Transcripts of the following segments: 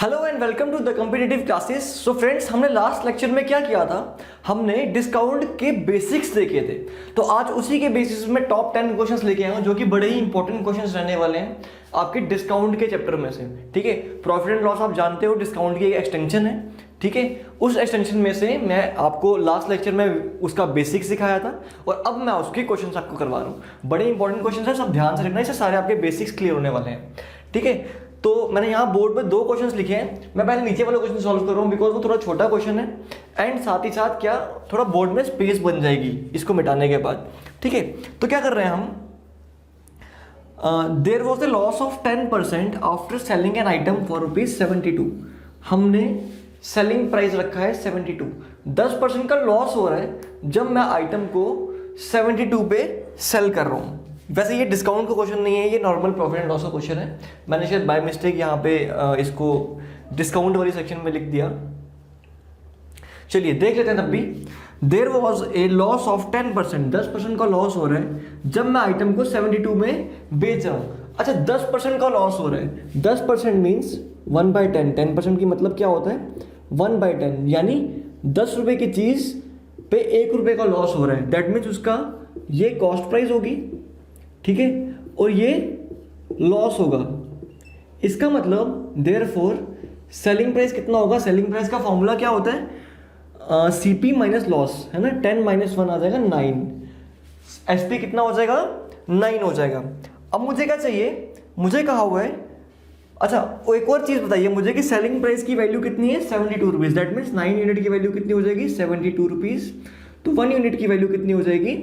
Hello and welcome to the competitive classes. So friends, हमने last lecture में क्या किया था, हमने डिस्काउंट के बेसिक्स देखे थे। तो आज उसी के बेसिस में टॉप 10 क्वेश्चंस लेके आया हूँ जो कि बड़े ही इंपॉर्टेंट क्वेश्चंस रहने वाले हैं आपके डिस्काउंट के चैप्टर में से। ठीक है, प्रॉफिट एंड लॉस आप जानते हो डिस्काउंट की एक एक्सटेंशन है। ठीक है, उस एक्सटेंशन में से मैं आपको लास्ट लेक्चर में उसका बेसिक सिखाया था और अब मैं उसके क्वेश्चंस आपको करवा रहा हूँ। बड़े इंपॉर्टेंट क्वेश्चंस हैं, सब ध्यान से रखना, इससे सारे आपके बेसिक्स क्लियर होने वाले हैं। ठीक है, तो मैंने यहाँ बोर्ड पे 2 क्वेश्चंस लिखे हैं। मैं पहले नीचे वाला क्वेश्चन सॉल्व कर रहा हूँ बिकॉज वो थोड़ा छोटा क्वेश्चन है एंड साथ ही साथ क्या थोड़ा बोर्ड में स्पेस बन जाएगी इसको मिटाने के बाद। ठीक है, तो क्या कर रहे हैं हम, there was a loss of 10% after selling an item for ₹72। हमने सेलिंग प्राइस रखा है 72, 10% का लॉस हो रहा है जब मैं आइटम को 72 पे सेल कर रहा हूँ। वैसे ये डिस्काउंट का क्वेश्चन नहीं है, ये नॉर्मल प्रॉफिट एंड लॉस का क्वेश्चन है। मैंने शायद बाय मिस्टेक यहाँ पे इसको डिस्काउंट वाली सेक्शन में लिख दिया। चलिए देख लेते हैं तब भी। There was a loss of 10%, 10% का लॉस हो रहा है जब मैं आइटम को 72 में बेच रहा हूँ। अच्छा, 10% का लॉस हो रहा है, 10% मीन्स 1/10। 10% की मतलब क्या होता है, 1/10, यानी 10 रुपए की चीज पे 1 रुपए का लॉस हो रहा है। दैट मीन्स उसका ये कॉस्ट प्राइस होगी, ठीक है, और ये लॉस होगा। इसका मतलब देयरफॉर सेलिंग प्राइस कितना होगा, सेलिंग प्राइस का फॉर्मूला क्या होता है, सीपी माइनस लॉस, है ना। 10 - 1 आ जाएगा 9, एसपी कितना हो जाएगा, 9 हो जाएगा। अब मुझे क्या चाहिए, मुझे कहा हुआ है, अच्छा एक और चीज़ बताइए मुझे कि सेलिंग प्राइस की वैल्यू कितनी है, 72 रुपीज़। दैट मीन्स 9 यूनिट की वैल्यू कितनी हो जाएगी, 72 रुपीज़। तो 1 यूनिट की वैल्यू कितनी हो जाएगी,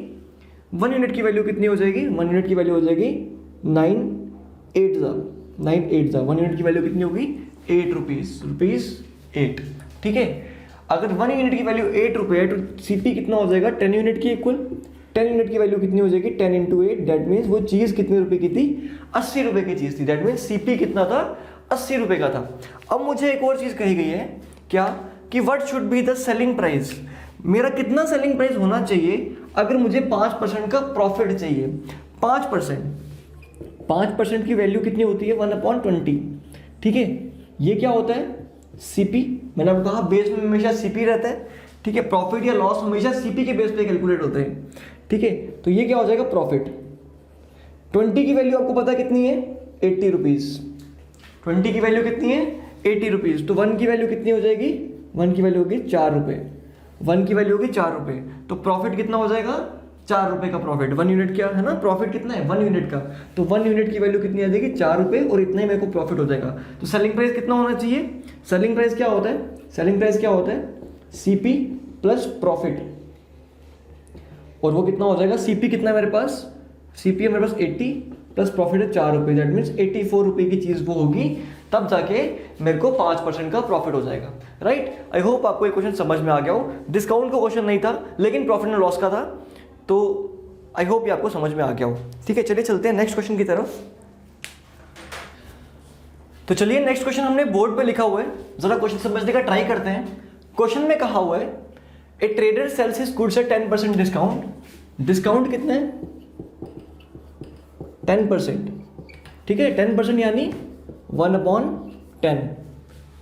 1 यूनिट की वैल्यू कितनी हो जाएगी, 1 यूनिट की वैल्यू हो जाएगी 9 8 जा 1 यूनिट की वैल्यू कितनी होगी, 8 रुपीज़ 8। ठीक है, अगर 1 यूनिट की वैल्यू 8 रुपये है तो सीपी कितना हो जाएगा, 10 यूनिट की इक्वल। 10 यूनिट की वैल्यू कितनी हो जाएगी, 10 × 8। दैट मीन्स वो चीज़ कितने रुपए की थी, 80 रुपए की चीज़ थी। दैट मीन्स सीपी कितना था, 80 रुपए का था। अब मुझे एक और चीज़ कही गई है क्या, कि what should be the selling price, मेरा कितना सेलिंग प्राइस होना चाहिए अगर मुझे 5% का प्रॉफिट चाहिए। 5% की वैल्यू कितनी होती है, 1/20। ठीक है, ये क्या होता है, सीपी। मैंने आपको कहा बेस में हमेशा सीपी रहता है। ठीक है, प्रॉफिट या लॉस हमेशा सीपी के बेस पे कैलकुलेट होते हैं। ठीक है, तो ये क्या हो जाएगा, प्रॉफिट। 20 की वैल्यू आपको पता कितनी है, 80 रुपीज़। 20 की वैल्यू कितनी है, 80 रुपीज़। तो 1 की वैल्यू कितनी हो जाएगी, 1 की वैल्यू होगी 4 रुपये। 1 की वैल्यू होगी 4 रुपये, तो प्रॉफिट कितना हो जाएगा, 4 रुपये का प्रॉफिट। 1 यूनिट क्या है ना, प्रॉफिट कितना है, 1 यूनिट का। तो 1 यूनिट की वैल्यू कितनी आ जाएगी, 4 रुपये, और इतना ही मेरे को प्रॉफिट हो जाएगा। तो सेलिंग प्राइस कितना होना चाहिए, सेलिंग प्राइस क्या होता है, सेलिंग प्राइस क्या होता है, सीपी प्लस प्रॉफिट। और वो कितना हो जाएगा, सीपी कितना है मेरे पास, सीपी है मेरे पास 80 प्लस प्रॉफिट है 4 रुपये। दैट मीन्स 84 रुपये की चीज़ वो होगी, तब जाके मेरे को 5% का प्रॉफिट हो जाएगा। राइट, आई होप आपको ये क्वेश्चन समझ में आ गया हो। डिस्काउंट का क्वेश्चन नहीं था लेकिन प्रॉफिट एंड लॉस का था, तो आई होप ये आपको समझ में आ गया हो। ठीक है, चलिए चलते हैं नेक्स्ट क्वेश्चन की तरफ। तो चलिए नेक्स्ट क्वेश्चन हमने बोर्ड पे लिखा हुआ है, जरा क्वेश्चन समझने का ट्राई करते हैं। क्वेश्चन में कहा हुआ है, ए trader sales his goods at 10% discount. Discount कितना है, 10%। ठीक है, 10% यानी 1/10।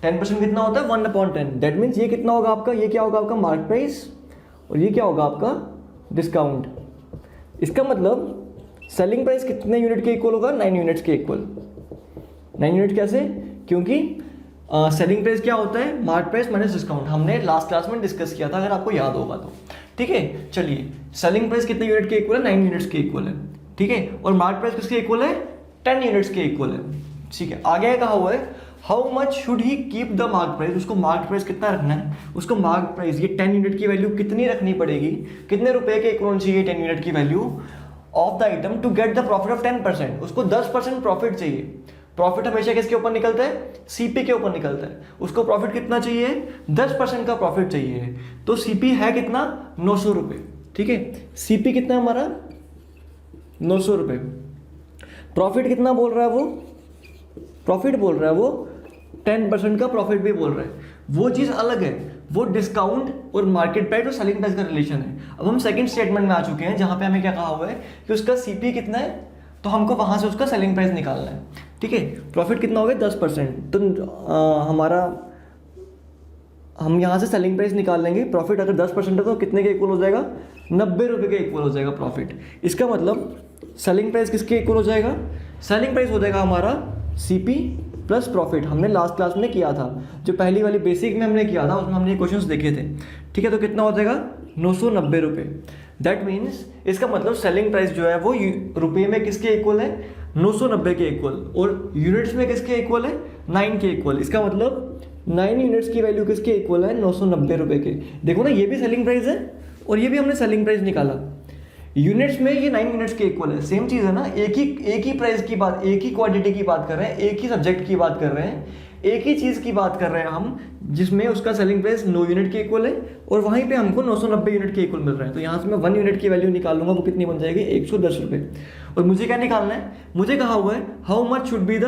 10% कितना होता है, 1/10। दैट मीन्स ये कितना होगा आपका, ये क्या होगा आपका मार्केट प्राइस, और ये क्या होगा आपका डिस्काउंट। इसका मतलब सेलिंग प्राइस कितने यूनिट के इक्वल होगा, 9 यूनिट्स के इक्वल। 9 यूनिट कैसे, क्योंकि सेलिंग प्राइस क्या होता है, मार्केट प्राइस माइनस डिस्काउंट। हमने लास्ट क्लास में डिस्कस किया था, अगर आपको याद होगा तो। ठीक है, चलिए सेलिंग प्राइस कितने यूनिट के इक्वल है, 9 यूनिट्स के इक्वल है। ठीक है, और मार्केट प्राइस किसके इक्वल है, 10 यूनिट्स के इक्वल है। ठीक है, आगे कहा हुआ है, how much should he keep the market price. उसको मार्केट प्राइस कितना रखना है, उसको मार्केट प्राइस ये 10 यूनिट की वैल्यू कितनी रखनी पड़ेगी, कितने रुपए के इक्वल चाहिए 10 यूनिट की value of the item to get the profit of 10%। उसको 10% प्रॉफिट चाहिए। प्रॉफिट हमेशा किसके ऊपर निकलता है, सीपी के ऊपर निकलता है। उसको प्रॉफिट कितना चाहिए, 10% का प्रॉफिट चाहिए। तो सीपी है कितना, 900 रुपये। ठीक है, सीपी कितना हमारा, 900 रुपये। प्रॉफिट कितना बोल रहा है वो, प्रॉफिट बोल रहा है वो 10% का प्रॉफिट भी बोल रहा है। वो चीज़ अलग है, वो डिस्काउंट और मार्केट प्राइस और सेलिंग प्राइस का रिलेशन है। अब हम सेकंड स्टेटमेंट में आ चुके हैं जहां पे हमें क्या कहा हुआ है कि उसका सीपी कितना है, तो हमको वहां से उसका सेलिंग प्राइस निकालना है। ठीक है, प्रॉफिट कितना हो गया 10%। तो हम यहाँ से सेलिंग प्राइस निकाल लेंगे। प्रॉफिट अगर 10% है तो कितने के इक्वल हो जाएगा, 90 रुपये के इक्वल हो जाएगा प्रॉफिट। इसका मतलब सेलिंग प्राइस किसके इक्वल हो जाएगा, सेलिंग प्राइस हो जाएगा हमारा सीपी प्लस प्रॉफिट। हमने लास्ट क्लास में किया था, जो पहली वाली बेसिक में हमने किया था, उसमें हमने क्वेश्चंस देखे थे। ठीक है, तो कितना हो जाएगा 990 रुपये। दैट मीन्स इसका मतलब सेलिंग प्राइस जो है वो रुपये में किसके इक्वल है, 990 के इक्वल, और यूनिट्स में किसके इक्वल है, 9 के इक्वल। इसका मतलब 9 यूनिट्स की वैल्यू किसके इक्वल है, 990 रुपये के। देखो ना, ये भी सेलिंग प्राइस है और ये भी हमने सेलिंग प्राइस निकाला। यूनिट्स में ये 9 यूनिट्स के इक्वल है, सेम चीज़ है ना। एक ही प्राइस की बात, एक ही क्वांटिटी की बात कर रहे हैं, एक ही सब्जेक्ट की बात कर रहे हैं, एक ही चीज़ की बात कर रहे हैं हम, जिसमें उसका सेलिंग प्राइस 9 यूनिट के इक्वल है और वहीं पे हमको 990 यूनिट के इक्वल मिल रहा है। तो यहाँ से मैं 1 यूनिट की वैल्यू निकाल लूँगा, वो कितनी बन जाएगी, 110 रुपये। और मुझे क्या निकालना है, मुझे कहा हुआ है how much should be the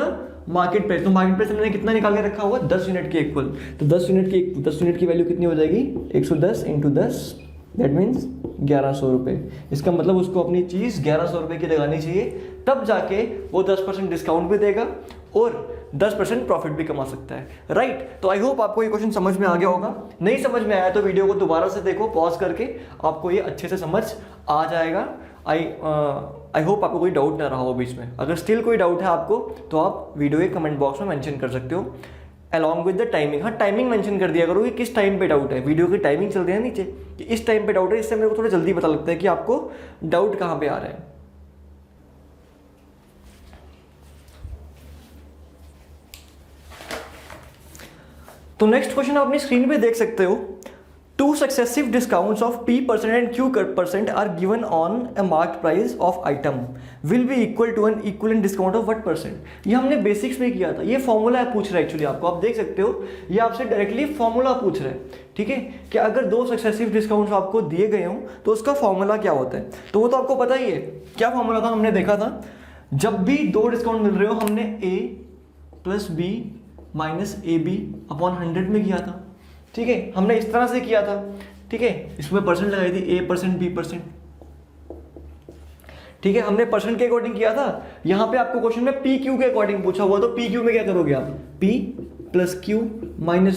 market price. तो मार्केट प्राइस मैंने कितना निकाल के रखा हुआ, 10 यूनिट के इक्वल। तो 10 यूनिट की वैल्यू कितनी हो जाएगी, 110 × 10, दैट मीन्स 1100 रुपये। इसका मतलब उसको अपनी चीज़ 1100 रुपये की लगानी चाहिए, तब जाके वो 10% डिस्काउंट भी देगा और 10% प्रॉफिट भी कमा सकता है। राइट, तो आई होप आपको ये क्वेश्चन समझ में आ गया होगा। नहीं समझ में आया तो वीडियो को दोबारा से देखो, पॉज करके, आपको ये अच्छे से समझ आ जाएगा। आई होप आपको कोई डाउट ना रहा हो बीच में। अगर स्टिल कोई डाउट है आपको तो आप वीडियो के कमेंट बॉक्स में मेंशन कर सकते हो अलॉन्ग विद द टाइमिंग। हाँ, टाइमिंग मेंशन कर दिया करो कि किस टाइम पे डाउट है। वीडियो की टाइमिंग चल रही है नीचे कि इस टाइम पे डाउट है, इससे मेरे को थोड़ा जल्दी पता लगता है कि आपको डाउट कहाँ पे आ रहा है। तो नेक्स्ट क्वेश्चन आप अपनी स्क्रीन पे देख सकते हो। 2 successive discounts of P% and Q% are given on a marked price of item will be equal to an equivalent discount of what percent। ये हमने बेसिक्स में किया था। ये फॉर्मूला पूछ रहा है एक्चुअली आपको, आप देख सकते हो, ये आपसे डायरेक्टली फॉर्मूला पूछ रहा है। ठीक है, कि अगर 2 सक्सेसिव डिस्काउंट्स आपको दिए गए हों तो उसका फॉर्मूला क्या होता है। तो वो तो आपको पता ही है, क्या फॉर्मूला था, हमने देखा था। जब भी 2 डिस्काउंट मिल रहे हो, हमने A + B - AB अपॉन 100 में किया था। ठीक है, हमने इस तरह से किया था। ठीक है, इसमें परसेंट लगाई थी, A%, B%। ठीक है, हमने परसेंट के अकॉर्डिंग किया था। यहाँ पे आपको क्वेश्चन में PQ के अकॉर्डिंग पूछा हुआ, तो PQ में क्या करोगे आप, P + Q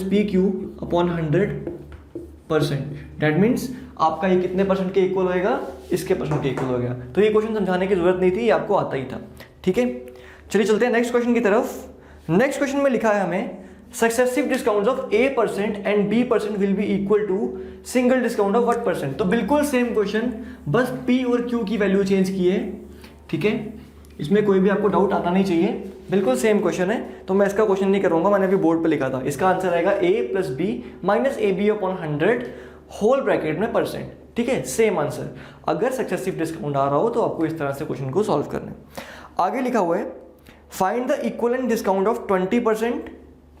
- PQ upon 100%। That means आपका ये कितने परसेंट के इक्वल होएगा, इसके परसेंट के इक्वल हो गया। तो ये क्वेश्चन समझाने की जरूरत नहीं थी, ये आपको आता ही था। ठीक है, चलिए चलते हैं नेक्स्ट क्वेश्चन की तरफ। नेक्स्ट क्वेश्चन में लिखा है हमें successive discount of A% and B% will be equal to single discount of what %। तो बिल्कुल सेम क्वेश्चन, बस P और Q की वैल्यू चेंज की है। ठीक है, इसमें कोई भी आपको डाउट आना नहीं चाहिए, बिल्कुल सेम क्वेश्चन है। तो मैं इसका क्वेश्चन नहीं करूंगा, मैंने अभी बोर्ड पे लिखा था। इसका आंसर आएगा A + B - AB upon 100 whole bracket में %। ठीक है, सेम आंसर। अगर सक्सेसिव डिस्काउंट आ रहा हो तो आपको इस तरह से क्वेश्चन को सॉल्व करना है। आगे लिखा हुआ है find the equivalent discount of 20%,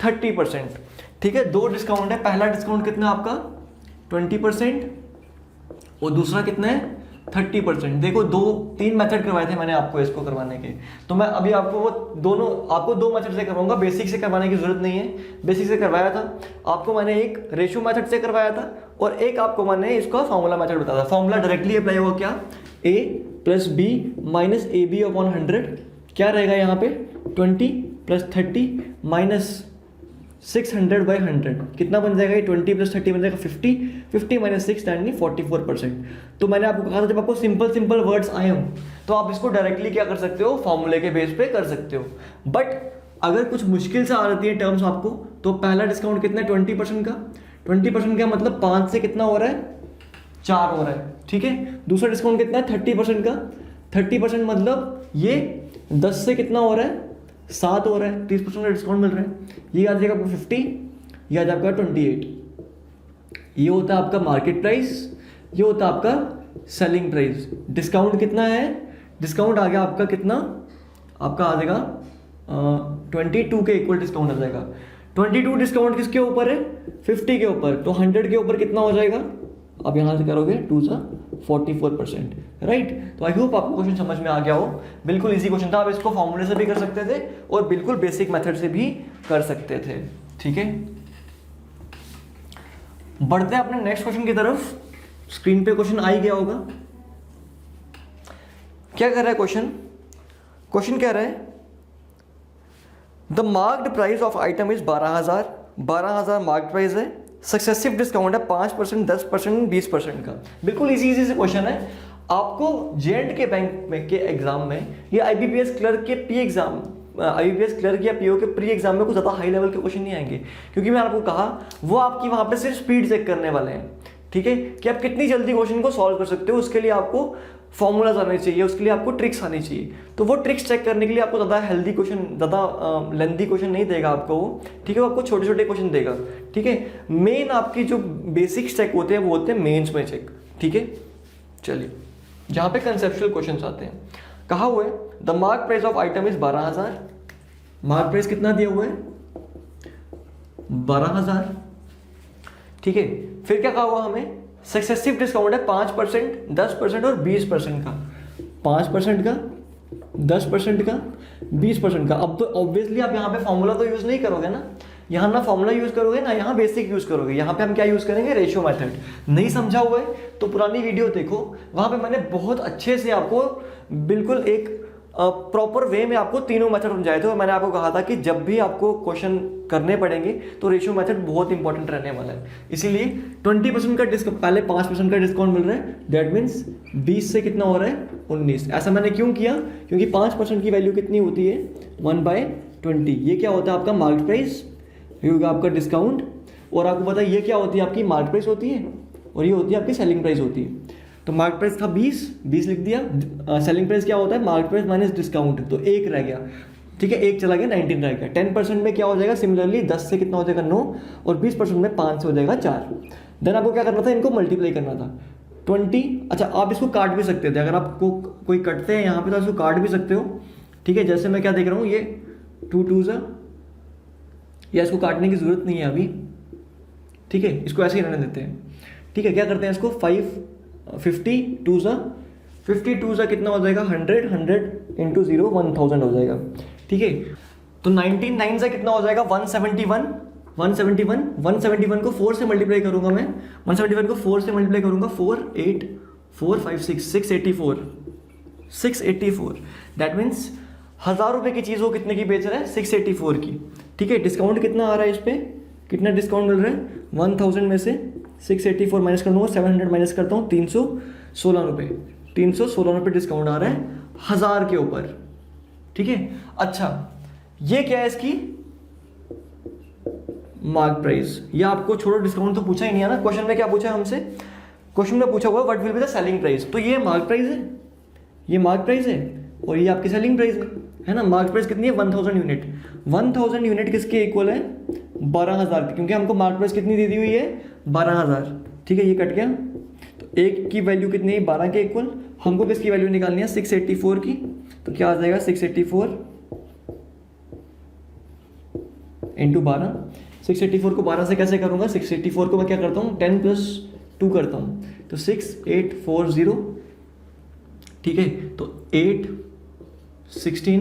30%। ठीक है, 2 डिस्काउंट है। पहला डिस्काउंट कितना है आपका 20% और दूसरा कितना है 30%। देखो 3 मेथड करवाए थे मैंने आपको इसको करवाने के, तो मैं अभी आपको वो आपको 2 मेथड से करवाऊंगा। बेसिक से करवाने की जरूरत नहीं है, बेसिक से करवाया था आपको मैंने, एक रेशियो मेथड से करवाया था और एक आपको मैंने इसका फॉर्मूला मेथड बताया था। फॉर्मूला डायरेक्टली अप्लाई होगा क्या, A + B - AB अपॉन 100 क्या रहेगा यहाँ पे 20 + 30 - 600/100 कितना बन जाएगा, ये 20 + 30 बन जाएगा 50, 50 - 6 यानी 44%। तो मैंने आपको कहा था जब आपको सिंपल वर्ड्स आए हो तो आप इसको डायरेक्टली क्या कर सकते हो, फॉर्मूले के बेस पे कर सकते हो। बट अगर कुछ मुश्किल से आ जाती है टर्म्स आपको, तो पहला डिस्काउंट कितना है 20% का। 20% का मतलब 5 से कितना हो रहा है, 4 हो रहा है। ठीक है, दूसरा डिस्काउंट कितना है 30% का। 30% मतलब ये 10 से कितना हो रहा है, 7 हो रहा है, 30% का डिस्काउंट मिल रहा है। ये आ जाएगा आपको 50, ये आ जाएगा 28। ये होता है आपका मार्केट प्राइस, ये होता है आपका सेलिंग प्राइस। डिस्काउंट कितना है, डिस्काउंट आ गया आपका कितना, आपका आ जाएगा 22 के इक्वल डिस्काउंट आ जाएगा। 22 डिस्काउंट किसके ऊपर है, 50 के ऊपर। तो 100 के ऊपर कितना हो जाएगा, आप यहाँ से करोगे 2 × 44%। राइट, तो आई होप आपको क्वेश्चन समझ में आ गया हो। बिल्कुल इजी क्वेश्चन था, आप इसको फॉर्मूले से भी कर सकते थे और बिल्कुल बेसिक मेथड से भी कर सकते थे। ठीक है, बढ़ते हैं अपने नेक्स्ट क्वेश्चन की तरफ। स्क्रीन पे क्वेश्चन आ ही गया होगा। क्या कर रहा है क्वेश्चन, क्वेश्चन कह रहा है the marked price of item is 12,000, 12,000 marked price है, सक्सेसिव डिस्काउंट है 5%, 10%, 20% का। बिल्कुल इजी से क्वेश्चन है। आपको J&K बैंक में के एग्जाम में या IBPS क्लर्क के पी एग्जाम, IBPS क्लर्क या PO के प्री एग्जाम में कुछ ज़्यादा हाई लेवल के क्वेश्चन नहीं आएंगे, क्योंकि मैं आपको कहा वो आपकी वहाँ पे सिर्फ स्पीड चेक करने वाले हैं, ठीक है, कि आप कितनी जल्दी क्वेश्चन को सॉल्व कर सकते हो। उसके लिए आपको फॉर्मूलाज आने चाहिए, उसके लिए आपको ट्रिक्स आनी चाहिए। तो वो ट्रिक्स चेक करने के लिए आपको ज़्यादा हेल्दी क्वेश्चन, ज़्यादा लेंथी क्वेश्चन नहीं देगा आपको वो, ठीक है, वो आपको छोटे छोटे क्वेश्चन देगा, ठीक है। मेन आपकी जो बेसिक्स चेक होते हैं वो होते हैं मेंस में चेक, ठीक है। चलिए, जहाँ पे कंसेप्चुअल क्वेश्चन आते हैं, कहा हुआ है the mark price of item is 12,000, mark price कितना दिया हुआ है 12,000, ठीक है। फिर क्या कहा हुआ हमें, सक्सेसिव डिस्काउंट है 5%, 10% और 20% का, 5% का, 10% का, 20% का। अब तो ऑब्वियसली आप यहाँ पे फॉर्मूला तो यूज नहीं करोगे ना, यहाँ ना फॉर्मूला यूज करोगे ना यहाँ बेसिक यूज करोगे। यहाँ पे हम क्या यूज करेंगे, रेशियो मेथड। नहीं समझा हुआ है तो पुरानी वीडियो देखो, वहां पे मैंने बहुत अच्छे से आपको बिल्कुल एक प्रॉपर वे में आपको तीनों मेथड समझाए थे। और मैंने आपको कहा था कि जब भी आपको क्वेश्चन करने पड़ेंगे तो रेशियो मेथड बहुत इंपॉर्टेंट रहने वाला है। इसीलिए 20% का डिस्काउंट, पहले 5% का डिस्काउंट मिल रहा है, दैट मीन्स 20 से कितना हो रहा है 19। ऐसा मैंने क्यों किया, क्योंकि 5% की वैल्यू कितनी होती है 1/20। ये क्या होता है आपका मार्केट प्राइस, ये होगा आपका डिस्काउंट। और आपको पता है ये क्या होती है आपकी मार्केट प्राइस होती है, और ये होती है आपकी सेलिंग प्राइस होती है। तो मार्केट प्राइस था 20 लिख दिया। सेलिंग प्राइस क्या होता है, मार्केट प्राइस माइनस डिस्काउंट, तो 1 रह गया, ठीक है, 1 चला गया, 19 रह गया। 10% में क्या हो जाएगा, सिमिलरली 10 से कितना हो जाएगा 9, और 20% में 5 से हो जाएगा 4। देन आपको क्या करना था, इनको मल्टीप्लाई करना था 20। अच्छा, आप इसको काट भी सकते थे, अगर आपको कोई कटते हैं यहाँ पे तो इसको काट भी सकते हो, ठीक है। जैसे मैं क्या देख रहा हूँ, ये 2 2 या इसको काटने की जरूरत नहीं है अभी, ठीक है, इसको ऐसे ही रहने देते हैं, ठीक है। क्या करते हैं इसको 50 2 कितना हो जाएगा 100, 100 इंटू 0 1000 हो जाएगा, ठीक है। तो 19 9 से कितना हो जाएगा 171, 171 को 4 से मल्टीप्लाई करूंगा मैं, 171 को 4 से मल्टीप्लाई करूंगा, 4 8 4 5 6 684। दैट मीन्स 1000 रुपए की चीज़ वो कितने की बेच रहा है, 684 की, ठीक है। डिस्काउंट कितना आ रहा है इस पर, कितना डिस्काउंट मिल रहा है 1000 में से 684 माइनस कर दूंगा, 700 माइनस करता हूँ, 316 रुपये, 316 रुपये डिस्काउंट आ रहा है 1000 के ऊपर, ठीक है। अच्छा, ये क्या है इसकी मार्क प्राइस। ये आपको छोड़ो, डिस्काउंट तो पूछा ही नहीं है ना, क्वेश्चन में क्या पूछा है हमसे, क्वेश्चन में पूछा हुआ what will be the selling price. तो ये मार्क प्राइस है, ये मार्क प्राइस है, और ये आपकी सेलिंग प्राइस है ना। मार्क प्राइस कितनी है 1000 यूनिट, 1000 यूनिट किसके इक्वल है 12,000, क्योंकि हमको मार्क प्राइस कितनी दे दी हुई है 12,000, ठीक है। ये कट गया, तो एक की वैल्यू कितनी है 12 के इक्वल, हमको किसकी वैल्यू निकालनी है 684 की। तो क्या आ जाएगा 684 इंटू 12, 684 को 12 से कैसे करूंगा, 684 को मैं क्या करता हूँ 10 + 2 करता हूँ, तो 6840, ठीक है। तो 8 16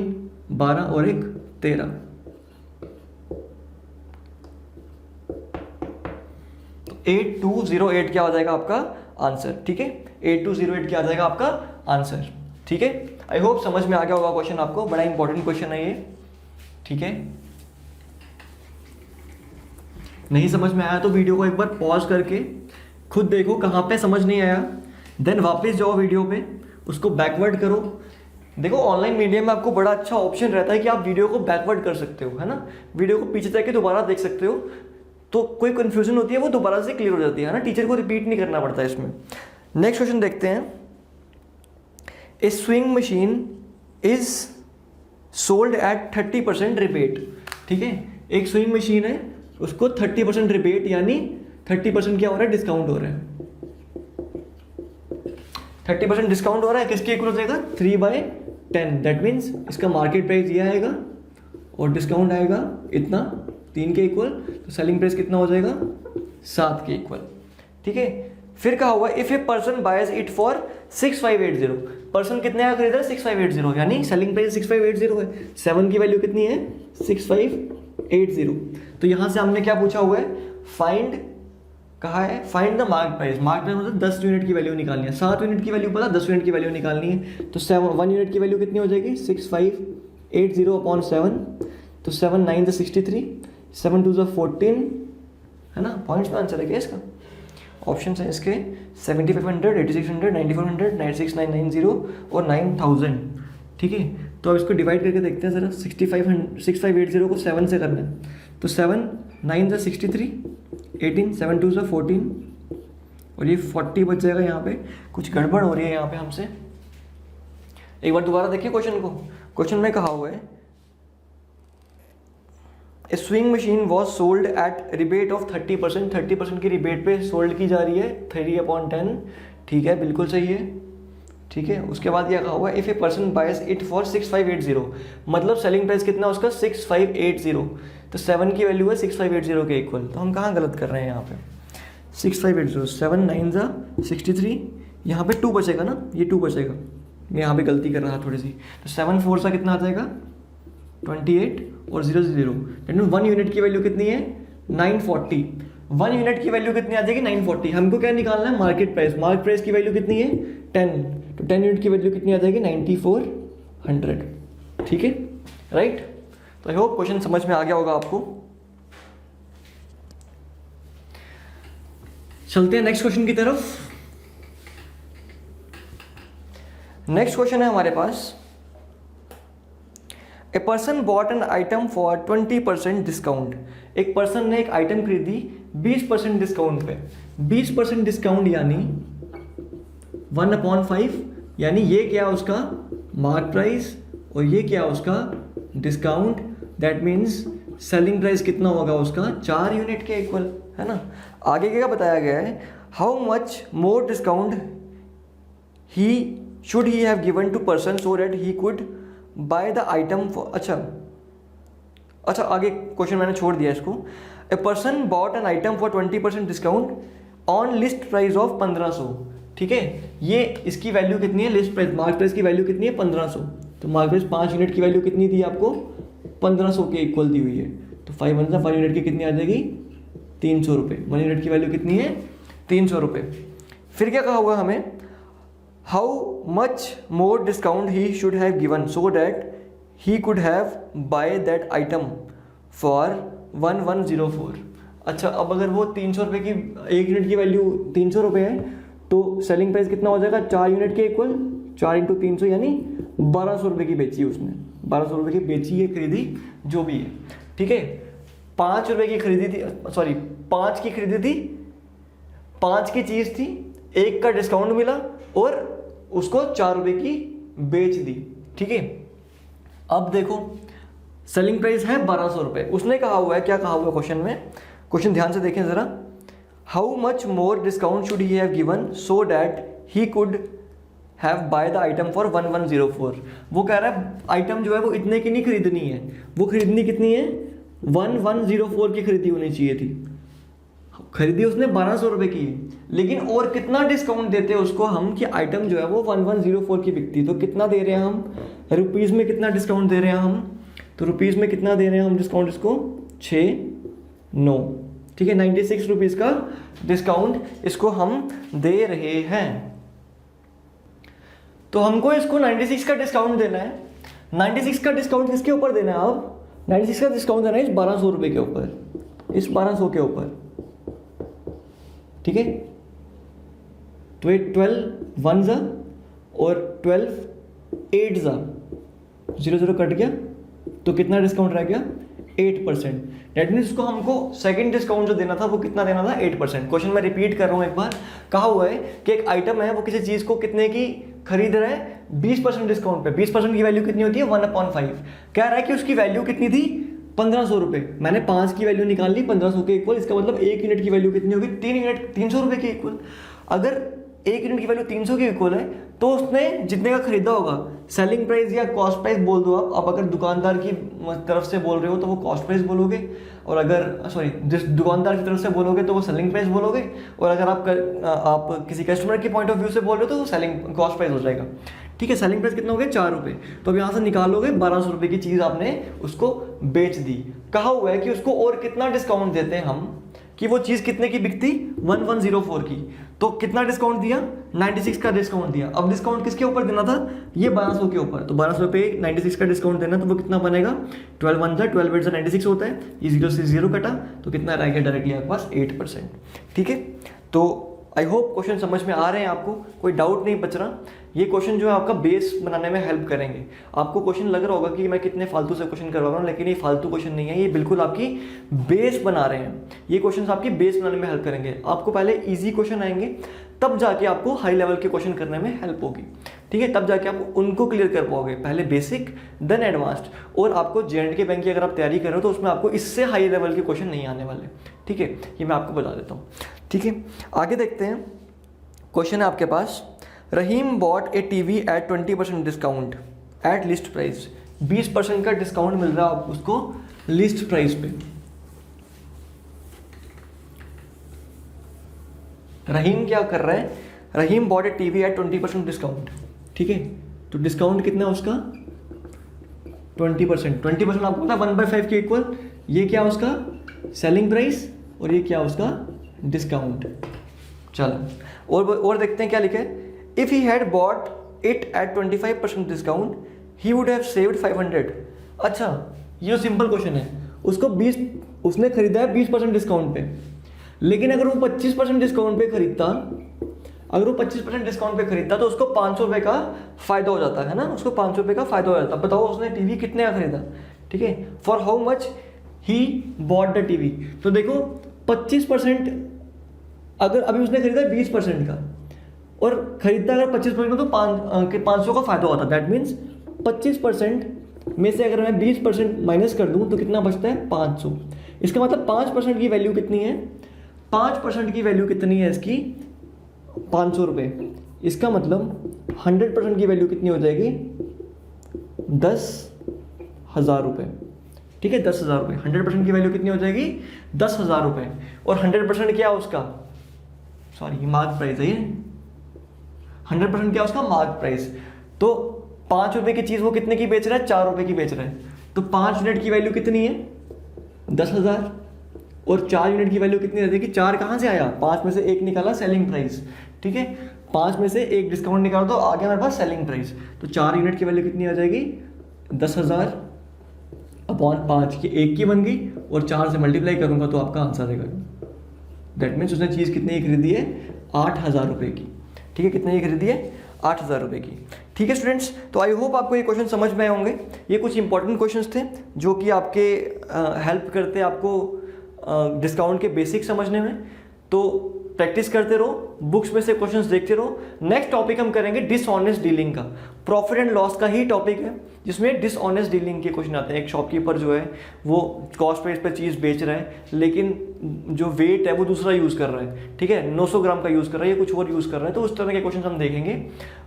12 और 1 13, तो 8208 क्या हो जाएगा आपका आंसर, ठीक है। 8208 क्या आ जाएगा आपका आंसर, ठीक है। आई होप समझ में आ गया होगा क्वेश्चन आपको, बड़ा इंपॉर्टेंट क्वेश्चन है ये, ठीक है। नहीं समझ में आया तो वीडियो को एक बार पॉज करके खुद देखो कहाँ पे समझ नहीं आया, देन वापस जाओ वीडियो पे, उसको बैकवर्ड करो। देखो ऑनलाइन मीडियम में आपको बड़ा अच्छा ऑप्शन रहता है कि आप वीडियो को बैकवर्ड कर सकते हो, है ना, वीडियो को पीछे जाके दोबारा देख सकते हो, तो कोई कंफ्यूजन होती है वो दोबारा से क्लियर हो जाती है ना, टीचर को रिपीट नहीं करना पड़ता इसमें। नेक्स्ट क्वेश्चन देखते हैं, a swing machine is sold at 30% rebate, ठीक है। एक स्विंग मशीन है, उसको 30% रिबेट यानी 30% क्या हो रहा है, डिस्काउंट हो रहा है, 30% डिस्काउंट हो रहा है, किसके इक्वल हो जाएगा 3/10। दैट मीन्स इसका मार्केट प्राइस ये आएगा और डिस्काउंट आएगा इतना 3 के इक्वल, तो सेलिंग प्राइस कितना हो जाएगा 7 के इक्वल, ठीक है। फिर कहा हुआ if a person boys it for 6580, person कितने का खरीदा 6580, यानी सेलिंग प्राइस 6580 है, 7 की वैल्यू कितनी है 6580। तो यहां से हमने क्या पूछा हुआ है, फाइंड, कहा है find the mark price. Mark price मतलब 10 यूनिट की वैल्यू निकालनी है, 7 यूनिट की वैल्यू पता, 10 यूनिट की वैल्यू निकालनी है। तो 1 यूनिट की वैल्यू कितनी हो जाएगी 6580/7, तो 7 9 63, 7 2 14, है ना, पॉइंट्स में आंसर है क्या इसका? ऑप्शन है इसके 7500, 8600, 9400, 96990 और 9000। ठीक है, तो अब इसको डिवाइड करके देखते हैं ज़रा। 6580 को 7 से करना है, तो 7 9 63, 18, 7 2 14 और ये 40 बच जाएगा। यहाँ पे कुछ गड़बड़ हो रही है यहाँ पे हमसे। एक बार दोबारा देखिए क्वेश्चन को। क्वेश्चन में कहा हुआ है a swing machine was sold at rebate of 30%, 30% की रिबेट पे सोल्ड की जा रही है 3/10। ठीक है, बिल्कुल सही है। ठीक है, उसके बाद यह कहा हुआ है if a person boys it for 6580, मतलब सेलिंग प्राइस कितना उसका 6580, तो 7 की वैल्यू है 6580 के इक्वल। तो हम कहाँ गलत कर रहे हैं यहाँ पे? 6580, 7 9 63, यहाँ पे 2 बचेगा ना, ये 2 बचेगा, मैं यहाँ पे गलती कर रहा था थोड़ी सी। तो 7 4 सा कितना आ जाएगा 28 और 0 0, दैट मीन 1 यूनिट की वैल्यू कितनी है 940। 1 यूनिट की वैल्यू कितनी आ जाएगी 940। हमको क्या निकालना है? Market price. मार्केट प्राइस की वैल्यू कितनी है 10, तो 10 यूनिट की वैल्यू कितनी आ जाएगी 9400। ठीक है, राइट। तो आई होप क्वेश्चन समझ में आ गया होगा आपको। चलते हैं नेक्स्ट क्वेश्चन की तरफ। नेक्स्ट क्वेश्चन है हमारे पास a person bought an item for 20% discount. एक पर्सन ने एक आइटम खरीदी 20% डिस्काउंट पे। 20% डिस्काउंट यानी 1/5, यानी ये क्या उसका मार्क प्राइस और ये क्या उसका discount. That means selling price कितना होगा उसका 4 यूनिट के इक्वल, है ना। आगे क्या बताया गया है? How much more discount he should he have given to person so that he could buy the item for. अच्छा आगे क्वेश्चन मैंने छोड़ दिया इसको। A person bought an item for 20% discount on list price of 1500। ठीक है, ये इसकी वैल्यू कितनी है? लिस्ट प्राइस, मार्क प्राइस की वैल्यू कितनी है 1500। तो मार्क प्राइस 5 यूनिट की वैल्यू कितनी दी आपको 1500 के इक्वल दी हुई है। तो 5 यूनिट की कितनी आ जाएगी 300 रुपये। 1 यूनिट की वैल्यू कितनी है 300 रुपये। फिर क्या कहा हुआ हमें? How much more discount he should have given so that he could have by that item for 1104। अच्छा, अब अगर वो 300 रुपये की 1 यूनिट की वैल्यू 300 रुपये है तो सेलिंग प्राइस कितना हो जाएगा 4 यूनिट के इक्वल। 4 × 300 यानी 1200 रुपये की बेची उसने। 1200 रुपये की बेची है, खरीदी जो भी है। ठीक है, 5 रुपये की खरीदी थी, सॉरी 5 की खरीदी थी, 5 की चीज़ थी, 1 का डिस्काउंट मिला और उसको 4 रुपये की बेच दी। ठीक है, अब देखो सेलिंग प्राइस है 1200 रुपये। उसने कहा हुआ है, क्या कहा हुआ है क्वेश्चन में? क्वेश्चन ध्यान से देखें ज़रा। How much more discount should he have given so that he could have by the item for 1104। वो कह रहा है आइटम जो है वो इतने की नहीं खरीदनी है, वो खरीदनी कितनी है 1104 की खरीदी होनी चाहिए थी। खरीदी उसने 1200 रुपये की, लेकिन और कितना डिस्काउंट देते हैं उसको हम कि आइटम जो है वो 1104 की बिकती। तो कितना दे रहे हैं हम रुपीज़ में, कितना डिस्काउंट दे रहे हैं हम? तो रुपीज़ में कितना दे रहे हैं हम डिस्काउंट इसको 6/9। ठीक है, 96 रुपीज़ का डिस्काउंट इसको हम दे रहे हैं। तो हमको इसको 96 का डिस्काउंट देना है। 96 का डिस्काउंट किसके ऊपर देना है? अब 96 का डिस्काउंट देना है इस 1200 रुपये के ऊपर, इस 1200 के ऊपर। ठीक है, तो ये 12 1 जा और 12 8 जा, 0 0 कट गया, तो कितना डिस्काउंट रह गया 8%। डेट मीन्स उसको हमको सेकंड डिस्काउंट जो देना था वो कितना देना था 8%। क्वेश्चन मैं रिपीट कर रहा हूँ एक बार। कहा हुआ है कि एक आइटम है वो किसी चीज़ को कितने की खरीद रहा है 20% डिस्काउंट पे। 20% की वैल्यू कितनी होती है 1/5। कह रहा है कि उसकी वैल्यू कितनी थी 1500 रुपये। मैंने 5 की वैल्यू निकाल ली 1500 के इक्वल। इसका मतलब 1 यूनिट की वैल्यू कितनी होगी 3 यूनिट 300 रुपये के इक्वल। अगर 1 यूनिट की वैल्यू 300 के इक्वल है तो उसने जितने का खरीदा होगा, सेलिंग प्राइस या कॉस्ट प्राइस बोल दो आप। अगर दुकानदार की तरफ से बोल रहे हो तो वो कॉस्ट प्राइस बोलोगे, और अगर जिस दुकानदार की तरफ से बोलोगे तो वो सेलिंग प्राइस बोलोगे, और अगर आप किसी कस्टमर के पॉइंट ऑफ व्यू से बोल रहे हो तो वो सेलिंग कॉस्ट प्राइस हो जाएगा। ठीक है, सेलिंग प्राइस कितना हो गया 4 रुपये। तो अब यहाँ से निकालोगे 1200 रुपये की चीज़ आपने उसको बेच दी। कहा हुआ है कि उसको और कितना डिस्काउंट देते हैं हम कि वो चीज़ कितने की बिकती 1104 की, तो कितना डिस्काउंट दिया 96 का डिस्काउंट दिया। अब डिस्काउंट किसके ऊपर देना था, ये 1200 के ऊपर, तो 1200 पे 96 का डिस्काउंट देना, तो वो कितना बनेगा 12 1 जा 12 8 96 होता है, ये 0 से 0 कटा, तो कितना रह गया डायरेक्टली आपके पास 8%। ठीक है, तो आई होप क्वेश्चन समझ में आ रहे हैं आपको, कोई डाउट नहीं बच रहा। ये क्वेश्चन जो है आपका बेस बनाने में हेल्प करेंगे। आपको क्वेश्चन लग रहा होगा कि मैं कितने फालतू से क्वेश्चन करवा रहा हूँ, लेकिन ये फालतू क्वेश्चन नहीं है, ये बिल्कुल आपकी बेस बना रहे हैं। ये क्वेश्चन आपकी बेस बनाने में हेल्प करेंगे। आपको पहले ईजी क्वेश्चन आएंगे, तब जाके आपको हाई लेवल के क्वेश्चन करने में हेल्प होगी। ठीक है, तब जाके आप उनको क्लियर कर पाओगे, पहले बेसिक देन एडवांस्ड। और आपको J&K बैंक की अगर आप तैयारी कर रहे हो तो उसमें आपको इससे हाई लेवल के क्वेश्चन नहीं आने वाले। ठीक है, ये मैं आपको बता देता हूँ। ठीक है, आगे देखते हैं। क्वेश्चन है आपके पास, Rahim bought a TV at 20% discount at list price. 20% का डिस्काउंट मिल रहा है आपको उसको लिस्ट प्राइस पे। रहीम क्या कर रहा है, Rahim bought a TV at 20% discount. ठीक है, तो डिस्काउंट कितना है उसका 20%। 20% आपको पता है 1/5 के इक्वल, ये क्या उसका सेलिंग प्राइस और ये क्या उसका डिस्काउंट। चलो और देखते हैं क्या लिखा है। If he had bought it at 25% discount he would have saved 500। अच्छा, ये सिंपल क्वेश्चन है, उसको 20 उसने खरीदा है 20% डिस्काउंट पे, लेकिन अगर वो 25% डिस्काउंट पे खरीदता, अगर वो 25% डिस्काउंट पे खरीदता तो उसको 500 रुपये का फायदा हो जाता है ना, उसको 500 रुपये का फायदा हो जाता। बताओ उसने टीवी कितने का खरीदा। ठीक है, for how much he bought the TV. तो देखो 25%, अगर अभी उसने खरीदा 20% का और खरीदता अगर 25% का, तो 500 का फायदा होता। दैट मीन्स 25% में से अगर मैं 20% माइनस कर दूं तो कितना बचता है 500। इसका मतलब 5% की वैल्यू कितनी है, 5% की वैल्यू कितनी है इसकी 500 रुपये। इसका मतलब 100% की वैल्यू कितनी हो जाएगी 10,000 रुपये। ठीक है, 10,000 रुपये। 100% की वैल्यू कितनी हो जाएगी 10,000 रुपये। और 100% क्या उसका, सॉरी मार्क प्राइस है ये, 100% क्या उसका मार्क प्राइस। तो 5 रुपए की चीज वो कितने की बेच रहा है 4 रुपए की बेच रहा है, तो 5 यूनिट की वैल्यू कितनी है 10,000 और 4 यूनिट की वैल्यू कितनी रहती है कि 4 कहाँ से आया, 5 में से 1 निकाला सेलिंग प्राइस। ठीक है, 5 में से 1 डिस्काउंट निकाला तो आ गया मेरे पास सेलिंग प्राइस। तो 4 यूनिट की वैल्यू कितनी आ जाएगी 10,000 अपॉन 5 की 1 की बन गई, और 4 से मल्टीप्लाई करूंगा तो आपका आंसर आएगा। दैट मीन्स उसने चीज़ कितनी की खरीदी है 8,000 रुपये की। ठीक है, कितने की खरीदी है 8,000 रुपये की। ठीक है स्टूडेंट्स, तो आई होप आपको ये क्वेश्चन समझ में आए होंगे। ये कुछ इंपॉर्टेंट क्वेश्चंस थे जो कि आपके हेल्प करते हैं आपको डिस्काउंट के बेसिक समझने में। तो प्रैक्टिस करते रहो, बुक्स में से क्वेश्चंस देखते रहो। नेक्स्ट टॉपिक हम करेंगे डिसऑनेस्ट डीलिंग का। प्रॉफिट एंड लॉस का ही टॉपिक है जिसमें डिसऑनेस्ट डीलिंग के क्वेश्चन आते हैं। एक शॉपकीपर जो है वो कॉस्ट प्राइस पर चीज़ बेच रहा है, लेकिन जो वेट है वो दूसरा यूज़ कर रहा है। ठीक है, 900 ग्राम का यूज़ कर रहा है या कुछ और यूज़ कर रहा है। तो उस तरह के क्वेश्चन हम देखेंगे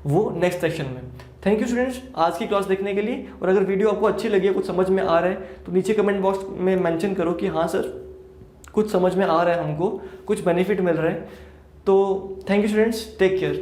वो नेक्स्ट सेक्शन में। थैंक यू स्टूडेंट्स आज की क्लास देखने के लिए। और अगर वीडियो आपको अच्छी लगी है, कुछ समझ में आ रहा है, तो नीचे कमेंट बॉक्स में मेंशन करो कि हाँ सर कुछ समझ में आ रहा है, हमको कुछ बेनिफिट मिल रहा है। तो thank you students, take care.